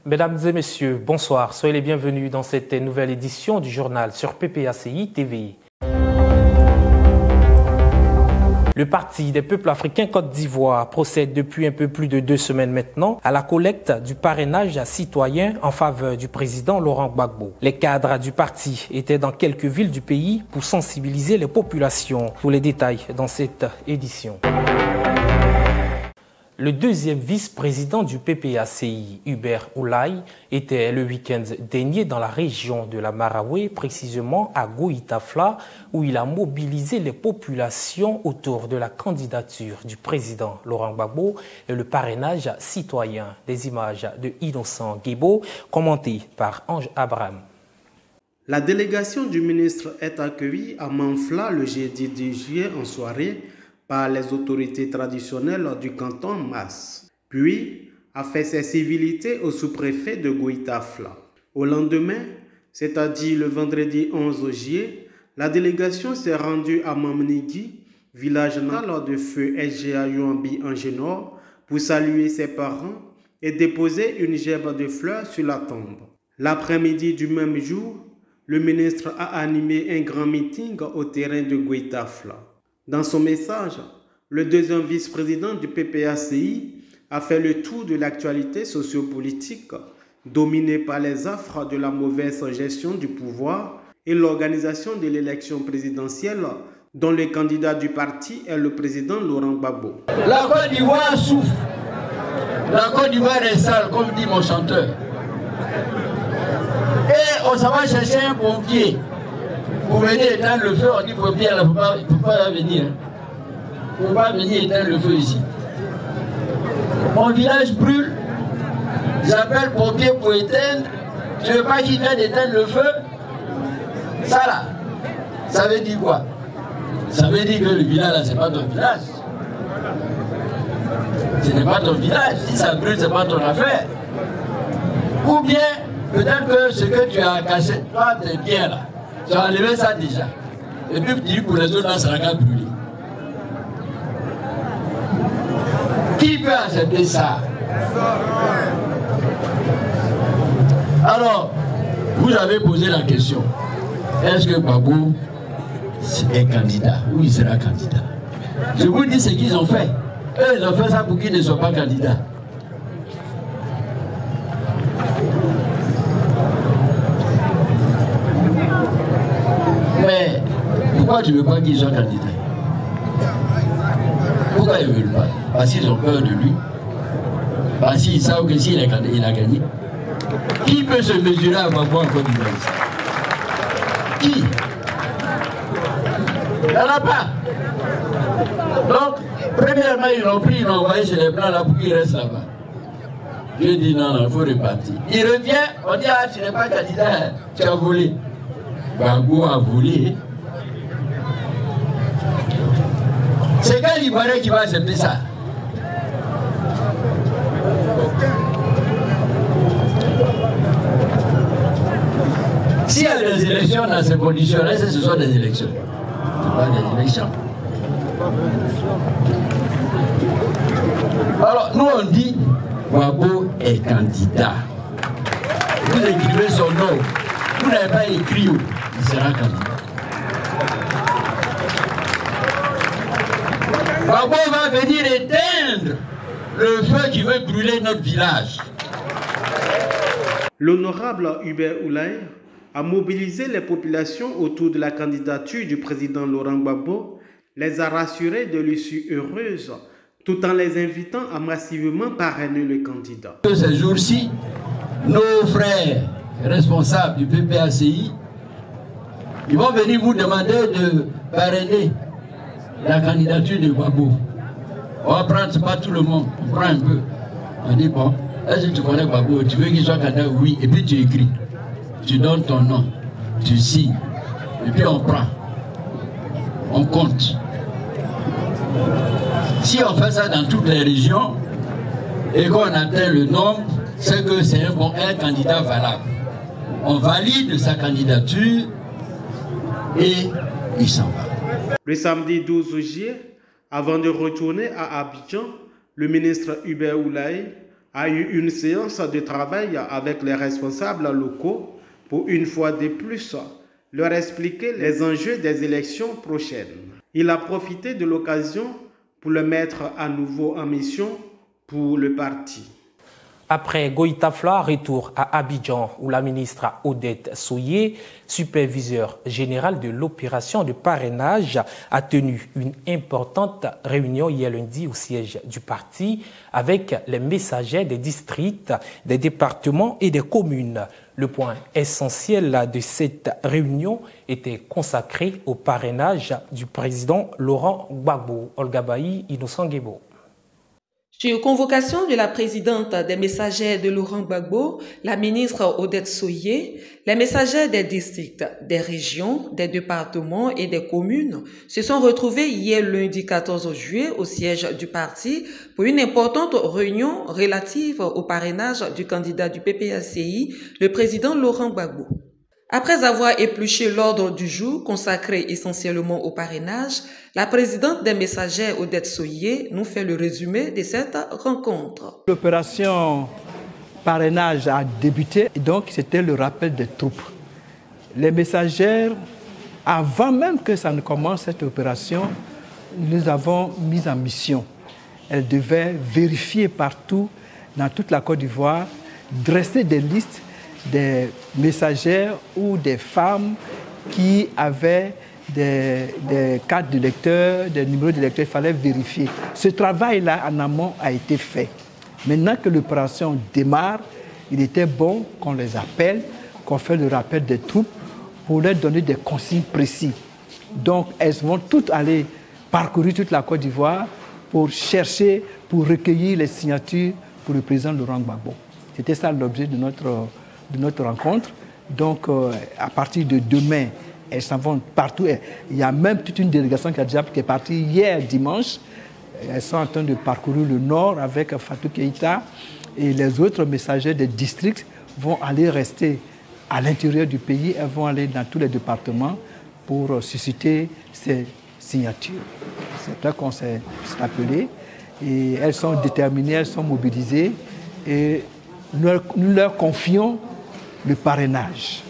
Mesdames et messieurs, bonsoir. Soyez les bienvenus dans cette nouvelle édition du journal sur PPACI TV. Le Parti des peuples africains Côte d'Ivoire procède depuis un peu plus de 2 semaines maintenant à la collecte du parrainage citoyen en faveur du président Laurent Gbagbo. Les cadres du parti étaient dans quelques villes du pays pour sensibiliser les populations. Tous les détails dans cette édition. Le deuxième vice-président du PPACI, Hubert Oulaye, était le week-end dernier dans la région de la Maraoué, précisément à Goïtafla, où il a mobilisé les populations autour de la candidature du président Laurent Gbagbo et le parrainage citoyen. Des images de Innocent Guébo, commentées par Ange Abraham. La délégation du ministre est accueillie à Manfla le jeudi 10 juillet en soirée par les autorités traditionnelles du canton Mas, puis a fait ses civilités au sous-préfet de Goïtafla. Au lendemain, c'est-à-dire le vendredi 11 juillet, la délégation s'est rendue à Mamnigi, village natal de feu SGA Youambi en Génor, pour saluer ses parents et déposer une gerbe de fleurs sur la tombe. L'après-midi du même jour, le ministre a animé un grand meeting au terrain de Goïtafla. Dans son message, le deuxième vice-président du PPACI a fait le tour de l'actualité sociopolitique dominée par les affres de la mauvaise gestion du pouvoir et l'organisation de l'élection présidentielle dont le candidat du parti est le président Laurent Gbagbo. La Côte d'Ivoire souffre. La Côte d'Ivoire est sale, comme dit mon chanteur. Et on s'en va chercher un pompier. Pour venir éteindre le feu, on dit pompier, il ne faut pas venir. Il ne faut pas venir éteindre le feu ici. Mon village brûle. J'appelle pompier pour éteindre. Tu ne veux pas qu'il vienne éteindre le feu? Ça là, ça veut dire quoi? Ça veut dire que le village là, ce n'est pas ton village. Ce n'est pas ton village. Si ça brûle, ce n'est pas ton affaire. Ou bien, peut-être que ce que tu as caché, toi, tes biens là, tu as enlevé ça déjà. Et puis tu dis pour les autres, là, ça va brûler. Qui peut accepter ça? Alors, vous avez posé la question. Est-ce que Gbagbo est candidat? Ou il sera candidat? Je vous dis ce qu'ils ont fait. Eux, ils ont fait ça pour qu'ils ne soient pas candidats. Mais pourquoi tu ne veux pas qu'il soit candidat? Pourquoi ils ne veulent pas? Parce qu'ils ont peur de lui. Parce qu'ils savent que s'il est candidat, il a gagné. Qui peut se mesurer à Gbagbo en Côte d'Ivoire? Qui? Il n'y en a pas. Donc, premièrement, ils l'ont pris, ils l'ont envoyé chez les Blancs là pour qu'il reste là-bas. Je dis non, il faut repartir. Il revient, on dit ah, tu n'es pas candidat, tu as volé. Gbagbo a volé. C'est quel Ivoirien qui va accepter ça? S'il y a des élections dans ces conditions-là, ce sont des élections. Ce pas des élections. Alors, nous on dit, Gbagbo est candidat. Vous écrivez son nom. Vous n'avez pas écrit où il sera candidat. Gbagbo va venir éteindre le feu qui veut brûler notre village. L'honorable Hubert Oulaye a mobilisé les populations autour de la candidature du président Laurent Gbagbo, les a rassurés de l'issue heureuse, tout en les invitant à massivement parrainer le candidat. Ces jours-ci, nos frères responsables du PPACI, ils vont venir vous demander de parrainer la candidature de Gbagbo. On va prendre, pas tout le monde, on prend un peu. On dit bon, est-ce que tu connais Gbagbo? Tu veux qu'il soit candidat? Oui, et puis tu écris. Tu donnes ton nom, tu signes, et puis on prend. On compte. Si on fait ça dans toutes les régions et qu'on atteint le nombre, c'est que c'est un candidat valable. On valide sa candidature et il s'en va. Le samedi 12 juillet, avant de retourner à Abidjan, le ministre Hubert Oulaye a eu une séance de travail avec les responsables locaux pour une fois de plus leur expliquer les enjeux des élections prochaines. Il a profité de l'occasion pour le mettre à nouveau en mission pour le parti. Après Goïta-Fla, retour à Abidjan où la ministre Odette Soye, superviseur général de l'opération de parrainage, a tenu une importante réunion hier lundi au siège du parti avec les messagers des districts, des départements et des communes. Le point essentiel de cette réunion était consacré au parrainage du président Laurent Gbagbo. Olga Bailly, Innocent Guébo. Sur convocation de la présidente des messagers de Laurent Gbagbo, la ministre Odette Soye, les messagers des districts, des régions, des départements et des communes se sont retrouvés hier lundi 14 juillet au siège du parti pour une importante réunion relative au parrainage du candidat du PPACI, le président Laurent Gbagbo. Après avoir épluché l'ordre du jour consacré essentiellement au parrainage, la présidente des messagers, Odette Soye, nous fait le résumé de cette rencontre. L'opération parrainage a débuté, et donc c'était le rappel des troupes. Les messagers, avant même que ça ne commence cette opération, nous avons mis en mission. Elles devaient vérifier partout, dans toute la Côte d'Ivoire, dresser des listes des messagères ou des femmes qui avaient des cartes de lecteur, des numéros de lecteur, il fallait vérifier. Ce travail-là en amont a été fait. Maintenant que l'opération démarre, il était bon qu'on les appelle, qu'on fait le rappel des troupes pour leur donner des consignes précises. Donc elles vont toutes aller parcourir toute la Côte d'Ivoire pour chercher, pour recueillir les signatures pour le président Laurent Gbagbo. C'était ça l'objet de notre rencontre. Donc, à partir de demain, elles s'en vont partout. Il y a même toute une délégation qui est partie hier dimanche. Elles sont en train de parcourir le nord avec Fatou Keïta. Et les autres messagers des districts vont aller rester à l'intérieur du pays. Elles vont aller dans tous les départements pour susciter ces signatures. C'est là qu'on s'est appelé. Et elles sont déterminées, elles sont mobilisées. Et nous leur confions le parrainage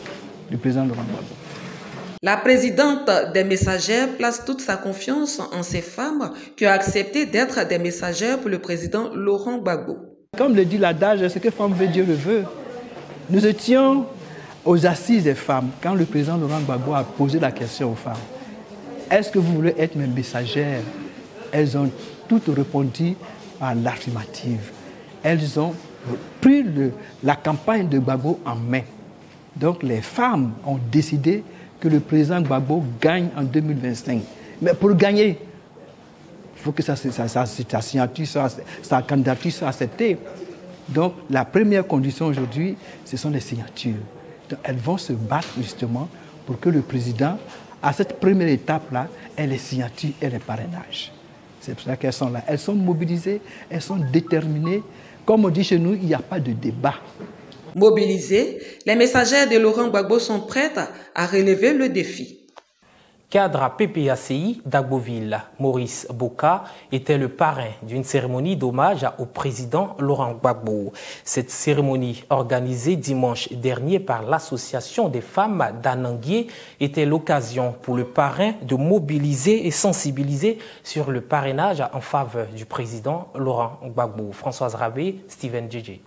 du président Laurent Gbagbo. La présidente des messagers place toute sa confiance en ces femmes qui ont accepté d'être des messagères pour le président Laurent Gbagbo. Comme le dit l'adage, ce que femme veut, Dieu le veut. Nous étions aux assises des femmes quand le président Laurent Gbagbo a posé la question aux femmes. Est-ce que vous voulez être mes messagères? Elles ont toutes répondu à l'affirmative. Elles ont pris la campagne de Gbagbo en main. Donc les femmes ont décidé que le président Gbagbo gagne en 2025. Mais pour gagner, il faut que sa signature, sa candidature soit acceptée. Donc la première condition aujourd'hui, ce sont les signatures. Donc, elles vont se battre justement pour que le président, à cette première étape-là, ait les signatures et les parrainages. C'est pour ça qu'elles sont là. Elles sont mobilisées, elles sont déterminées. Comme on dit chez nous, il n'y a pas de débat. Mobilisés, les messagères de Laurent Gbagbo sont prêtes à relever le défi. Cadre à PPACI d'Agboville, Maurice Boka était le parrain d'une cérémonie d'hommage au président Laurent Gbagbo. Cette cérémonie, organisée dimanche dernier par l'Association des femmes d'Ananguié, était l'occasion pour le parrain de mobiliser et sensibiliser sur le parrainage en faveur du président Laurent Gbagbo. Françoise Rabé, Steven Djidji.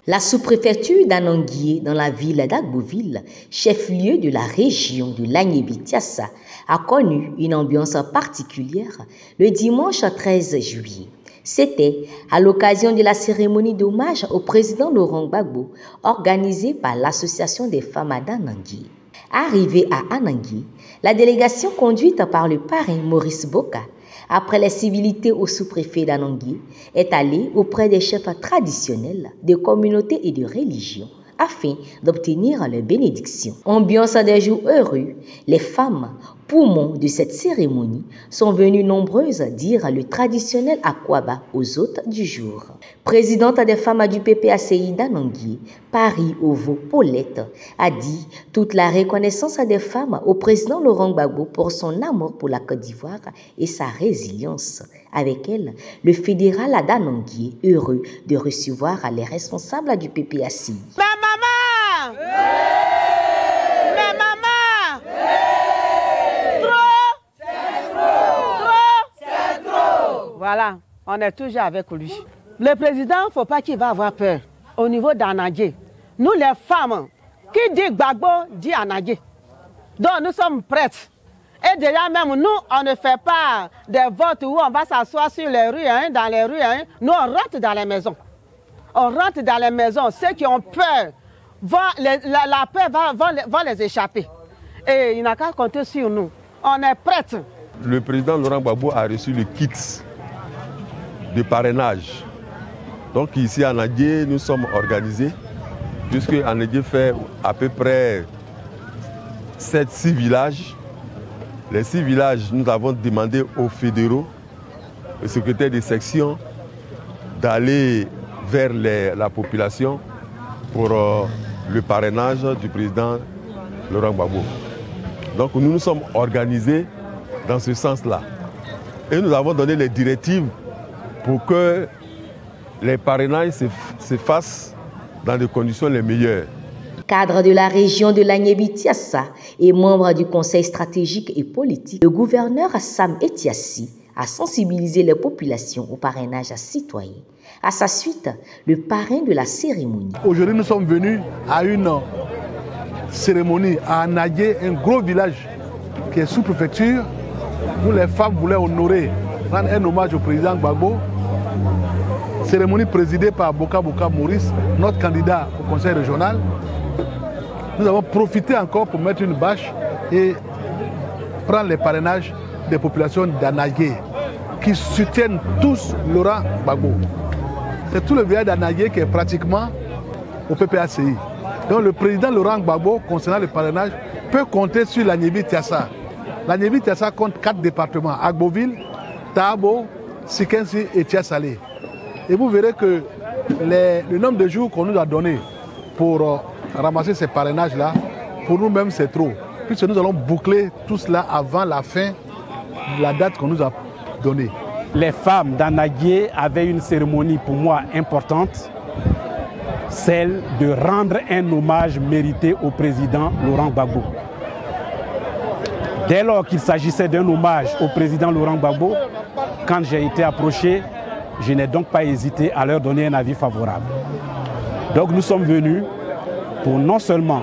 La sous-préfecture d'Ananguié, dans la ville d'Agboville, chef-lieu de la région de l'Agné-Bitiassa, a connu une ambiance particulière le dimanche 13 juillet. C'était à l'occasion de la cérémonie d'hommage au président Laurent Gbagbo, organisée par l'Association des femmes d'Ananguié. Arrivée à Ananguié, la délégation conduite par le parrain Maurice Boka, après les civilités au sous-préfet d'Ananguié, est allée auprès des chefs traditionnels de communautés et de religions afin d'obtenir leur bénédiction. Ambiance des jours heureux, les femmes Poumons de cette cérémonie sont venus nombreuses dire le traditionnel Akwaba aux hôtes du jour. Présidente des femmes du PPACI d'Ananguié, Paris Ovo Paulette, a dit toute la reconnaissance des femmes au président Laurent Gbagbo pour son amour pour la Côte d'Ivoire et sa résilience. Avec elle, le fédéral d'Ananguié, heureux de recevoir les responsables du PPACI. Ma maman! Ma maman! Voilà, on est toujours avec lui. Le président, il ne faut pas qu'il va avoir peur au niveau d'Anadjé. Nous, les femmes, qui dit Gbagbo, dit Anadjé. Donc, nous sommes prêtes. Et déjà même, nous, on ne fait pas des votes où on va s'asseoir sur les rues, hein, dans les rues. Hein. Nous, on rentre dans les maisons. On rentre dans les maisons. Ceux qui ont peur, la peur va les échapper. Et il n'a qu'à compter sur nous. On est prêtes. Le président Laurent Gbagbo a reçu le kit de parrainage. Donc ici à Anadjé, nous sommes organisés, puisque Anadjé fait à peu près 6 villages. Les 6 villages, nous avons demandé aux fédéraux, aux secrétaires de section, d'aller vers la population pour le parrainage du président Laurent Gbagbo. Donc nous nous sommes organisés dans ce sens-là. Et nous avons donné les directives pour que les parrainages se fassent dans des conditions les meilleures. Cadre de la région de l'Agné-Bitsiassa et membre du conseil stratégique et politique, le gouverneur Sam Etiassi a sensibilisé les populations au parrainage citoyen. À sa suite, le parrain de la cérémonie. Aujourd'hui, nous sommes venus à une cérémonie à Anadjé, un gros village qui est sous-préfecture, où les femmes voulaient honorer, rendre un hommage au président Gbagbo. Cérémonie présidée par Boka Maurice, notre candidat au conseil régional. Nous avons profité encore pour mettre une bâche et prendre les parrainages des populations d'Anadjé qui soutiennent tous Laurent Gbagbo. C'est tout le village d'Anadjé qui est pratiquement au PPACI. Donc le président Laurent Gbagbo, concernant le parrainage, peut compter sur l'Agné-Bitsiassa. L'Agné-Bitsiassa compte 4 départements, Agboville, Tabo, Sikensi et Tiasalé. Et vous verrez que le nombre de jours qu'on nous a donné pour ramasser ces parrainages-là, pour nous-mêmes, c'est trop. Puisque nous allons boucler tout cela avant la fin de la date qu'on nous a donnée. Les femmes d'Anadjé avaient une cérémonie pour moi importante, celle de rendre un hommage mérité au président Laurent Gbagbo. Dès lors qu'il s'agissait d'un hommage au président Laurent Gbagbo, quand j'ai été approché, je n'ai donc pas hésité à leur donner un avis favorable. Donc nous sommes venus pour non seulement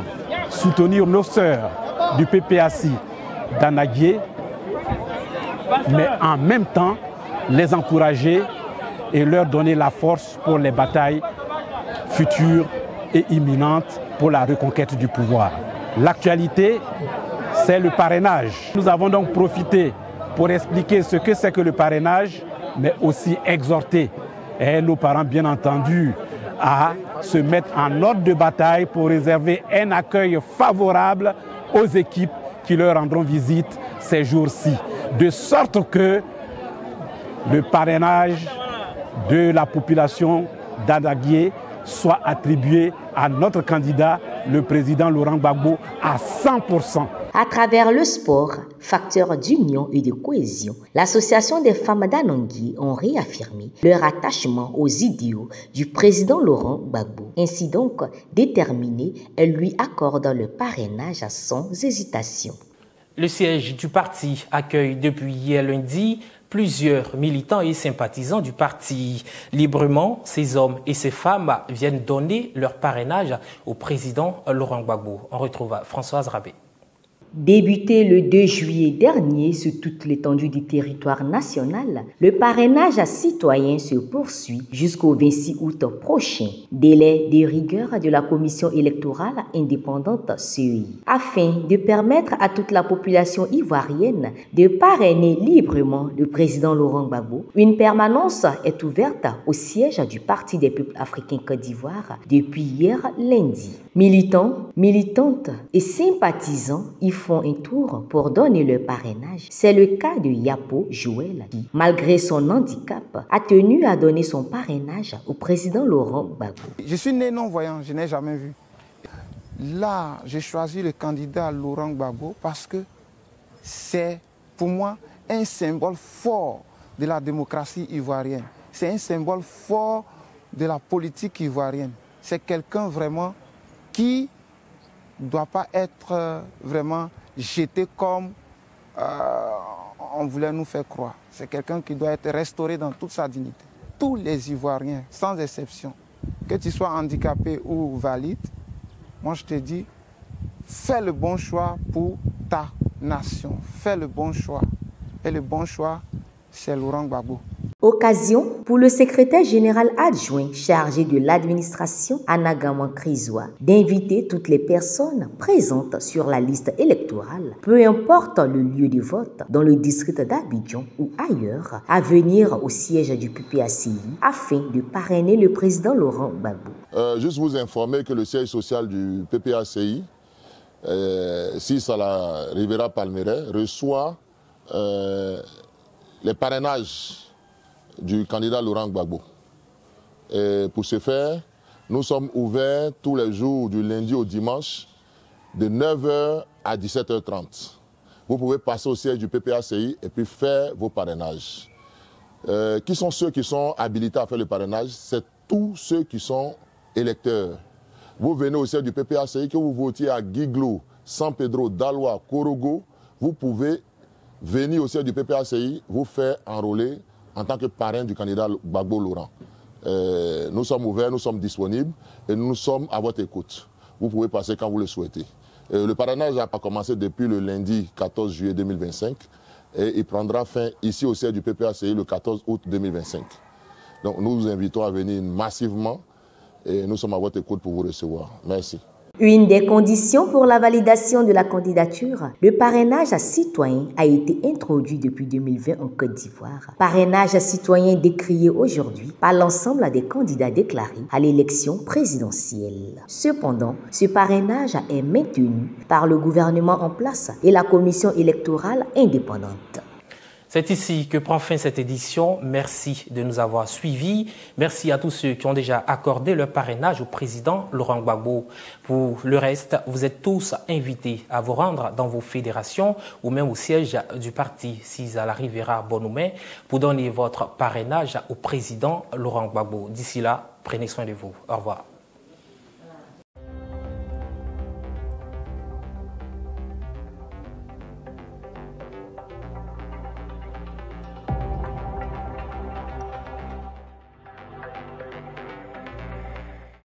soutenir nos sœurs du PPACI d'Anadjé, mais en même temps les encourager et leur donner la force pour les batailles futures et imminentes pour la reconquête du pouvoir. L'actualité, c'est le parrainage. Nous avons donc profité pour expliquer ce que c'est que le parrainage, mais aussi exhorter nos parents, bien entendu, à se mettre en ordre de bataille pour réserver un accueil favorable aux équipes qui leur rendront visite ces jours-ci. De sorte que le parrainage de la population d'Anadjé soit attribué à notre candidat, le président Laurent Gbagbo, à 100%. À travers le sport, facteur d'union et de cohésion, l'association des femmes d'Ananguié ont réaffirmé leur attachement aux idéaux du président Laurent Gbagbo. Ainsi donc, déterminée, elle lui accorde le parrainage sans hésitation. Le siège du parti accueille depuis hier lundi plusieurs militants et sympathisants du parti. Librement, ces hommes et ces femmes viennent donner leur parrainage au président Laurent Gbagbo. On retrouve Françoise Rabé. Débuté le 2 juillet dernier sur toute l'étendue du territoire national, le parrainage citoyen se poursuit jusqu'au 26 août prochain, délai de rigueur de la Commission électorale indépendante CEI, afin de permettre à toute la population ivoirienne de parrainer librement le président Laurent Gbagbo. Une permanence est ouverte au siège du Parti des peuples africains Côte d'Ivoire depuis hier lundi. Militants, militantes et sympathisants y font un tour pour donner leur parrainage. C'est le cas de Yapo Joël qui, malgré son handicap, a tenu à donner son parrainage au président Laurent Gbagbo. Je suis né non-voyant, je n'ai jamais vu. Là, j'ai choisi le candidat Laurent Gbagbo parce que c'est pour moi un symbole fort de la démocratie ivoirienne. C'est un symbole fort de la politique ivoirienne. C'est quelqu'un vraiment qui ne doit pas être vraiment jeté comme on voulait nous faire croire. C'est quelqu'un qui doit être restauré dans toute sa dignité. Tous les Ivoiriens, sans exception, que tu sois handicapé ou valide, moi je te dis, fais le bon choix pour ta nation. Fais le bon choix. Et le bon choix, c'est Laurent Gbagbo. Occasion pour le secrétaire général adjoint chargé de l'administration, Anagaman Krizoa, d'inviter toutes les personnes présentes sur la liste électorale, peu importe le lieu de vote, dans le district d'Abidjan ou ailleurs, à venir au siège du PPACI afin de parrainer le président Laurent Gbagbo. Juste vous informer que le siège social du PPACI, si ça la Rivera Palmeraie, reçoit les parrainages du candidat Laurent Gbagbo. Et pour ce faire, nous sommes ouverts tous les jours du lundi au dimanche de 9h à 17h30. Vous pouvez passer au siège du PPACI et puis faire vos parrainages. Qui sont ceux qui sont habilités à faire le parrainage? C'est tous ceux qui sont électeurs. Vous venez au siège du PPACI, que vous votiez à Guiglo, San Pedro, Daloa, Korogo, vous pouvez venir au siège du PPACI, vous faire enrôler en tant que parrain du candidat Gbagbo Laurent. Nous sommes ouverts, nous sommes disponibles et nous sommes à votre écoute. Vous pouvez passer quand vous le souhaitez. Le parrainage a commencé depuis le lundi 14 juillet 2025 et il prendra fin ici au siège du PPACI le 14 août 2025. Donc nous vous invitons à venir massivement et nous sommes à votre écoute pour vous recevoir. Merci. Une des conditions pour la validation de la candidature, le parrainage citoyen a été introduit depuis 2020 en Côte d'Ivoire. Parrainage citoyen décrié aujourd'hui par l'ensemble des candidats déclarés à l'élection présidentielle. Cependant, ce parrainage est maintenu par le gouvernement en place et la commission électorale indépendante. C'est ici que prend fin cette édition. Merci de nous avoir suivis. Merci à tous ceux qui ont déjà accordé leur parrainage au président Laurent Gbagbo. Pour le reste, vous êtes tous invités à vous rendre dans vos fédérations ou même au siège du parti, si ça arrivera à bon moment, pour donner votre parrainage au président Laurent Gbagbo. D'ici là, prenez soin de vous. Au revoir.